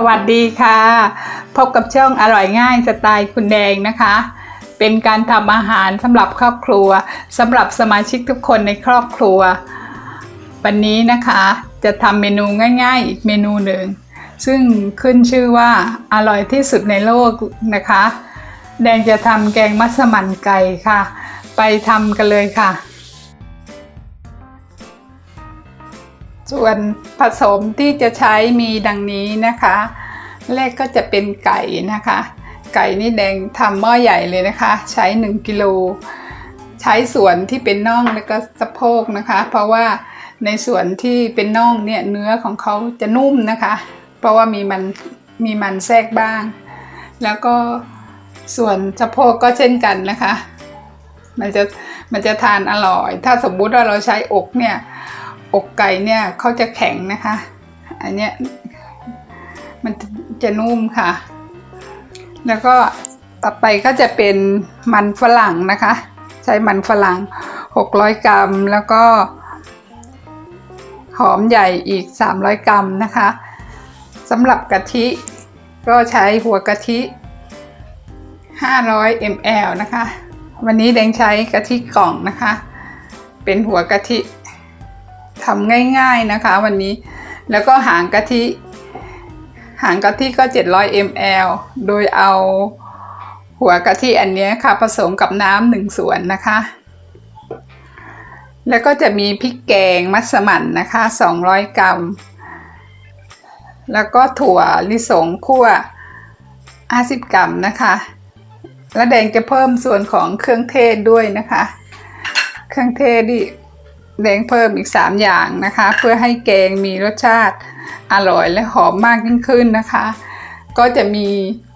วัสดีค่ะพบกับช่องอร่อยง่ายสไตล์คุณแดงนะคะเป็นการทำอาหารสำหรับครอบครัวสำหรับสมาชิกทุกคนในครอบครัววันนี้นะคะจะทำเมนูง่ายๆอีกเมนูหนึ่งซึ่งขึ้นชื่อว่าอร่อยที่สุดในโลกนะคะแดงจะทำแกงมัสมั่นไก่ค่ะไปทำกันเลยค่ะส่วนผสมที่จะใช้มีดังนี้นะคะแรกก็จะเป็นไก่นะคะไก่นี่แดงทำหม้อใหญ่เลยนะคะใช้1 กิโลใช้ส่วนที่เป็นน่องแล้วก็สะโพกนะคะเพราะว่าในส่วนที่เป็นน่องเนี่ยเนื้อของเขาจะนุ่มนะคะเพราะว่ามีมันแทรกบ้างแล้วก็ส่วนสะโพกก็เช่นกันนะคะมันจะทานอร่อยถ้าสมมุติว่าเราใช้อกเนี่ยอกไก่เนี่ยเขาจะแข็งนะคะอันเนี้ยมันจะนุ่มค่ะแล้วก็ต่อไปก็จะเป็นมันฝรั่งนะคะใช้มันฝรั่ง600 กรัมแล้วก็หอมใหญ่อีก300 กรัมนะคะสำหรับกะทิก็ใช้หัวกะทิ500 ml นะคะวันนี้แดงใช้กะทิกล่องนะคะเป็นหัวกะทิทำง่ายๆนะคะวันนี้แล้วก็หางกะทิก็700 ml โดยเอาหัวกะทิอันนี้ค่ะผสมกับน้ำ1 ส่วนนะคะแล้วก็จะมีพริกแกงมัสมั่นนะคะ200 กรัมแล้วก็ถั่วลิสงคั่ว50 กรัมนะคะแล้วแดงจะเพิ่มส่วนของเครื่องเทศด้วยนะคะเครื่องเทศนี่แดงเพิ่มอีก3 อย่างนะคะเพื่อให้แกงมีรสชาติอร่อยและหอมมากยิ่งขึ้นนะคะก็จะมี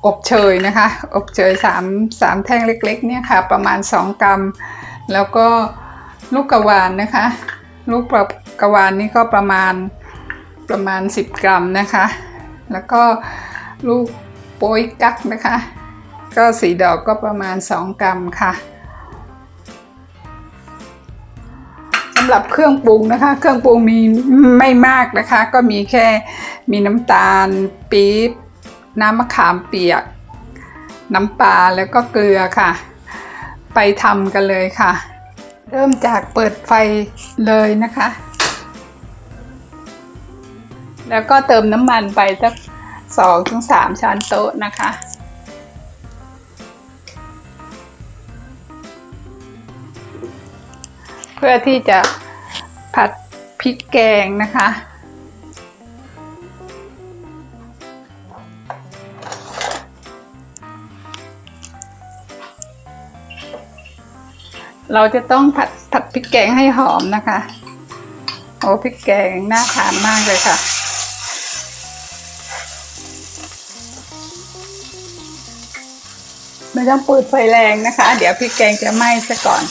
อบเชยนะคะอบเชย3 แท่งเล็กๆเนี่ยค่ะประมาณ2 กรัมแล้วก็ลูกกระวานนะคะลูกกระวานนี่ก็ประมาณ10 กรัมนะคะแล้วก็ลูกโป๊ยกั๊กนะคะก็สีดอกก็ประมาณ2 กรัมค่ะสำหรับเครื่องปรุงนะคะเครื่องปรุงมีไม่มากนะคะก็มีแค่มีน้ำตาลปี๊บน้ำมะขามเปียกน้ำปลาแล้วก็เกลือค่ะไปทำกันเลยค่ะเริ่มจากเปิดไฟเลยนะคะแล้วก็เติมน้ำมันไปสัก2-3 ช้อนโต๊ะนะคะเพื่อที่จะผัดพริกแกงนะคะเราจะต้องผัดพริกแกงให้หอมนะคะโอ้พริกแกงน่าทานมากเลยค่ะไม่ต้องเปิดไฟแรงนะคะเดี๋ยวพริกแกงจะไหม้ซะก่อน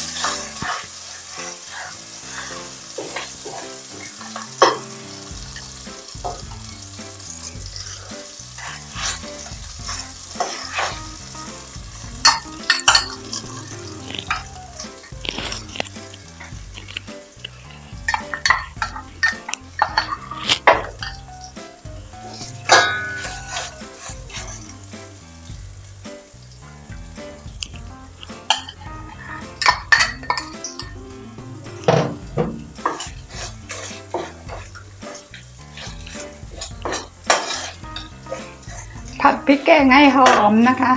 ผัดพริกแกงให้หอมนะคะ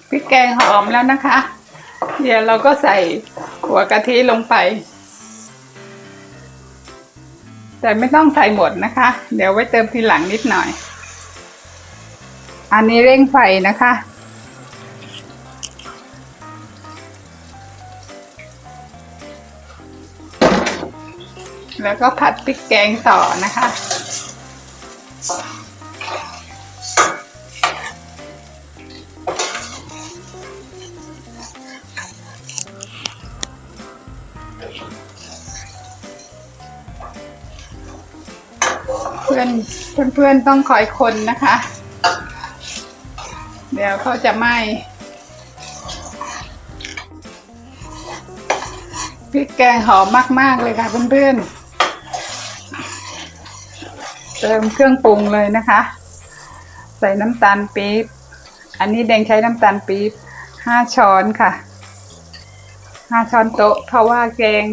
พริกแกงหอมแล้วนะคะเดี๋ยวเราก็ใส่หัวกะทิลงไปแต่ไม่ต้องใส่หมดนะคะเดี๋ยวไว้เติมทีหลังนิดหน่อยอันนี้เร่งไฟนะคะแล้วก็ผัดพริกแกงต่อนะคะเพื่อนต้องคอยคนนะคะเดี๋ยวเขาจะไหม้พริกแกงหอมมากๆเลยค่ะเพื่อนๆ แต่ ติมเครื่องปรุงเลยนะคะใส่น้ำตาลปี๊บอันนี้แดงใช้น้ำตาลปี๊บ5 ช้อนค่ะ5 ช้อนโต๊ะเพราะว่าแกง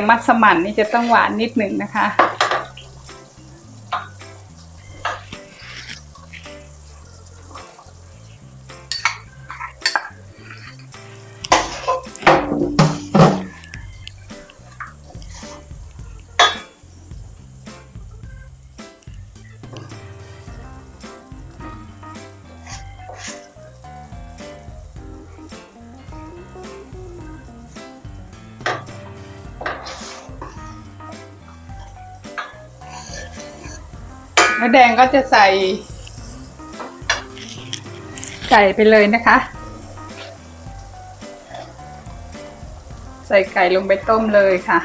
มัสมั่นนี่จะต้องหวานนิดหนึ่งนะคะแล้วแดงก็จะใส่ไก่ไปเลยนะคะใส่ไก่ลงไปต้มเลยค่ะ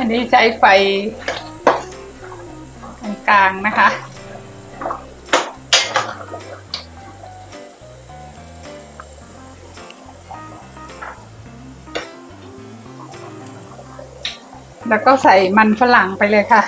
อันนี้ใช้ไฟกลางๆนะคะแล้วก็ใส่มันฝรั่งไปเลยค่ะ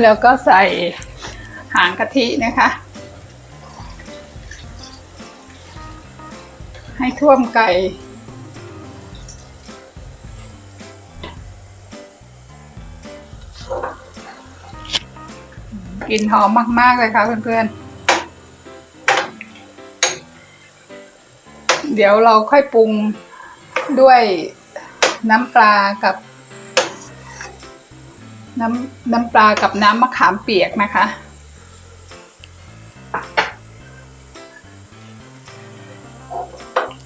แล้วก็ใส่หางกะทินะคะให้ท่วมไก่กลิ่นหอมมากๆเลยค่ะเพื่อนๆเดี๋ยวเราค่อยปรุงด้วยน้ำปลากับน้ำปลากับน้ำมะขามเปียกนะคะ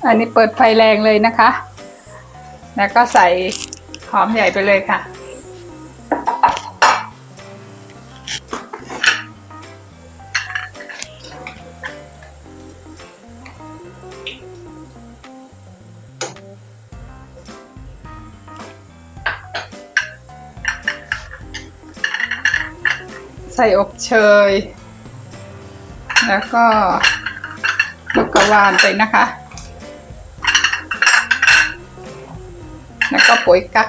อันนี้เปิดไฟแรงเลยนะคะแล้วก็ใส่หอมใหญ่ไปเลยค่ะใส่อบเชยแล้วก็ลูกกระวานไปนะคะแล้วก็ปุ๋ยกั๊ก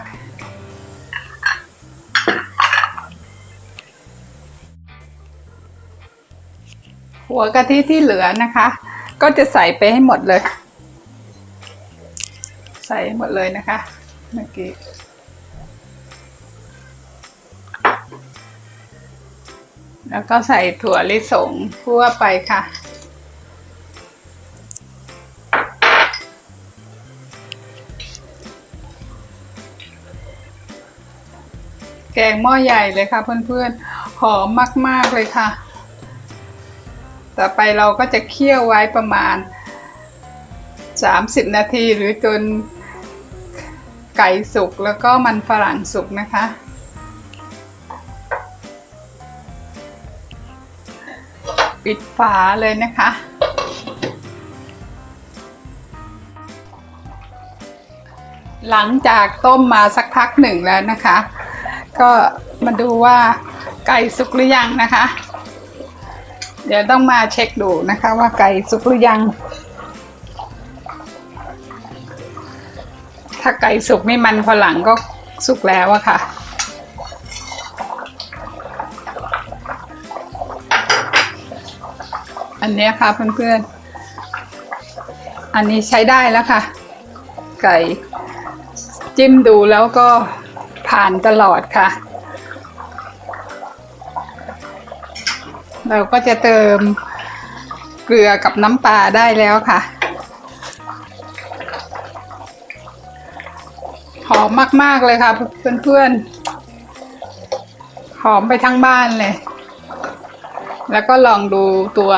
หัวกะทิที่เหลือนะคะก็จะใส่ไปให้หมดเลยใส่หมดเลยนะคะเมื่อกี้แล้วก็ใส่ถั่วลิสงคั่วไปค่ะแกงหม้อใหญ่เลยค่ะเพื่อนๆหอมมากๆเลยค่ะต่อไปเราก็จะเคี่ยวไว้ประมาณ30 นาทีหรือจนไก่สุกแล้วก็มันฝรั่งสุกนะคะปิดฝาเลยนะคะหลังจากต้มมาสักพักหนึ่งแล้วนะคะก็มาดูว่าไก่สุกหรือยังนะคะเดี๋ยวต้องมาเช็คดูนะคะว่าไก่สุกหรือยังถ้าไก่สุกนี่มันฝรั่งก็สุกแล้วอะค่ะอันนี้ค่ะเพื่อนๆอันนี้ใช้ได้แล้วค่ะไก่จิ้มดูแล้วก็ผ่านตลอดค่ะเราก็จะเติม เกลือกับน้ำปลาได้แล้วค่ะหอมมากๆเลยค่ะเพื่อนๆหอมไปทั้งบ้านเลยแล้วก็ลองดูตัว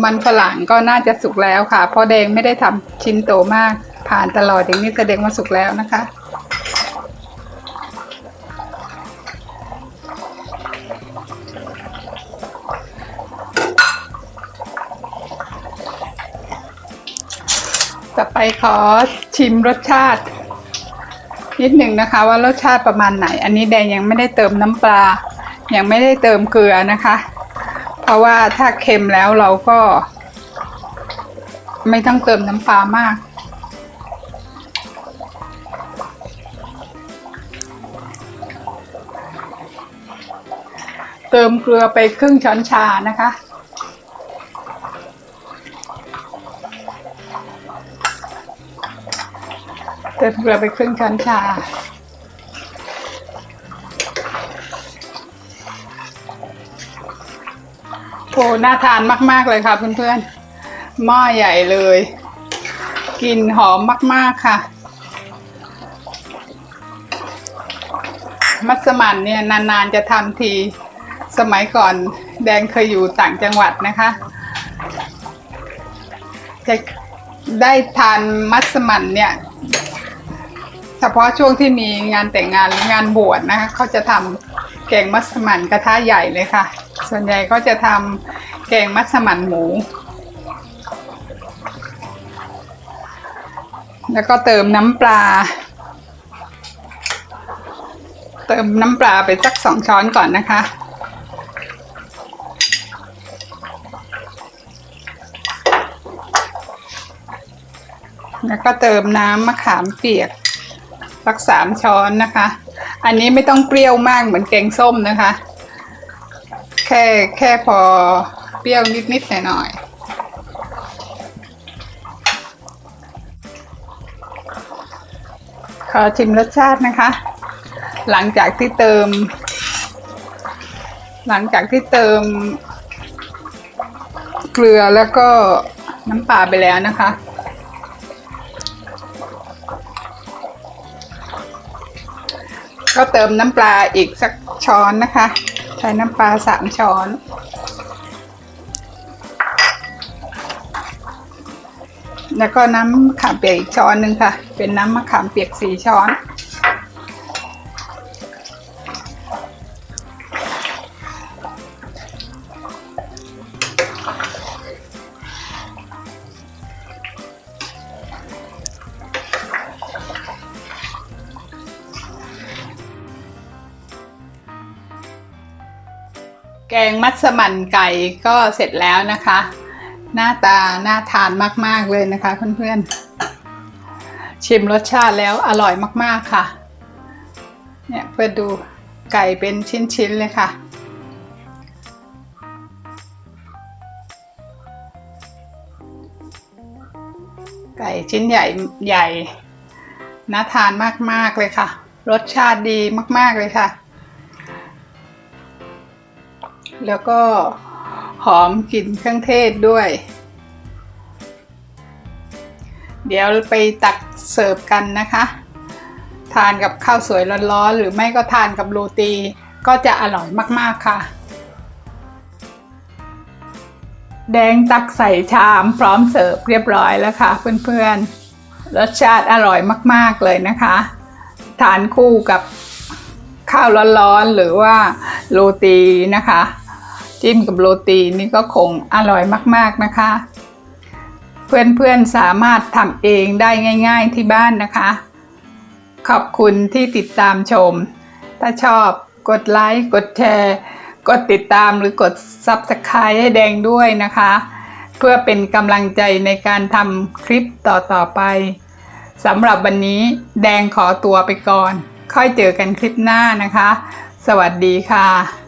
มันฝรั่งก็น่าจะสุกแล้วค่ะเพราะแดงไม่ได้ทำชิ้นโตมากผ่านตลอดอย่างนี้แสดงว่าสุกแล้วนะคะต่อไปขอชิมรสชาตินิดหนึ่งนะคะว่ารสชาติประมาณไหนอันนี้แดงยังไม่ได้เติมน้ำปลายังไม่ได้เติมเกลือนะคะเพราะว่าถ้าเค็มแล้วเราก็ไม่ต้องเติมน้ำปลามากเติมเกลือไปครึ่งช้อนชานะคะเติมเกลือไปครึ่งช้อนชาโอ้น่าทานมากๆเลยค่ะเพื่อนๆหม้อใหญ่เลยกลิ่นหอมมากๆค่ะมัสมั่นเนี่ยนานๆจะทำทีสมัยก่อนแดงเคยอยู่ต่างจังหวัดนะคะจะได้ทานมัสมั่นเนี่ยเฉพาะช่วงที่มีงานแต่งงานหรืองานบวชนะคะเขาจะทำแกงมัสมั่นกระทะใหญ่เลยค่ะส่วนใหญ่ก็จะทำแกงมัสมั่นหมูแล้วก็เติมน้ำปลาไปสัก2 ช้อนก่อนนะคะแล้วก็เติมน้ำมะขามเปียกสัก3 ช้อนนะคะอันนี้ไม่ต้องเปรี้ยวมากเหมือนแกงส้มนะคะแค่พอเปรี้ยวนิดๆหน่อยๆขอชิมรสชาตินะคะหลังจากที่เติมเกลือแล้วก็น้ำปลาไปแล้วนะคะก็เติมน้ำปลาอีกสักช้อนนะคะใช้น้ำปลา3 ช้อนแล้วก็น้ำมะขามเปียกอีกช้อนหนึ่งค่ะเป็นน้ำมะขามเปียก4 ช้อนแกงมัสมั่นไก่ก็เสร็จแล้วนะคะหน้าตาน่าทานมากๆเลยนะคะเพื่อนๆชิมรสชาติแล้วอร่อยมากๆค่ะเนี่ยเพื่อดูไก่เป็นชิ้นๆเลยค่ะไก่ชิ้นใหญ่น่าทานมากๆเลยค่ะรสชาติดีมากๆเลยค่ะแล้วก็หอมกลิ่นเครื่องเทศด้วยเดี๋ยวไปตักเสิร์ฟกันนะคะทานกับข้าวสวยร้อนๆหรือไม่ก็ทานกับโรตีก็จะอร่อยมากๆค่ะแดงตักใส่ชามพร้อมเสิร์ฟเรียบร้อยแล้วค่ะเพื่อนๆรสชาติอร่อยมากๆเลยนะคะทานคู่กับข้าวร้อนๆหรือว่าโรตีนะคะจิ้มกับโรตีนี่ก็คงอร่อยมากๆนะคะเพื่อนๆสามารถทำเองได้ง่ายๆที่บ้านนะคะขอบคุณที่ติดตามชมถ้าชอบกดไลค์กดแชร์กดติดตามหรือกด Subscribe ให้แดงด้วยนะคะเพื่อเป็นกำลังใจในการทำคลิปต่อไปสำหรับวันนี้แดงขอตัวไปก่อนค่อยเจอกันคลิปหน้านะคะสวัสดีค่ะ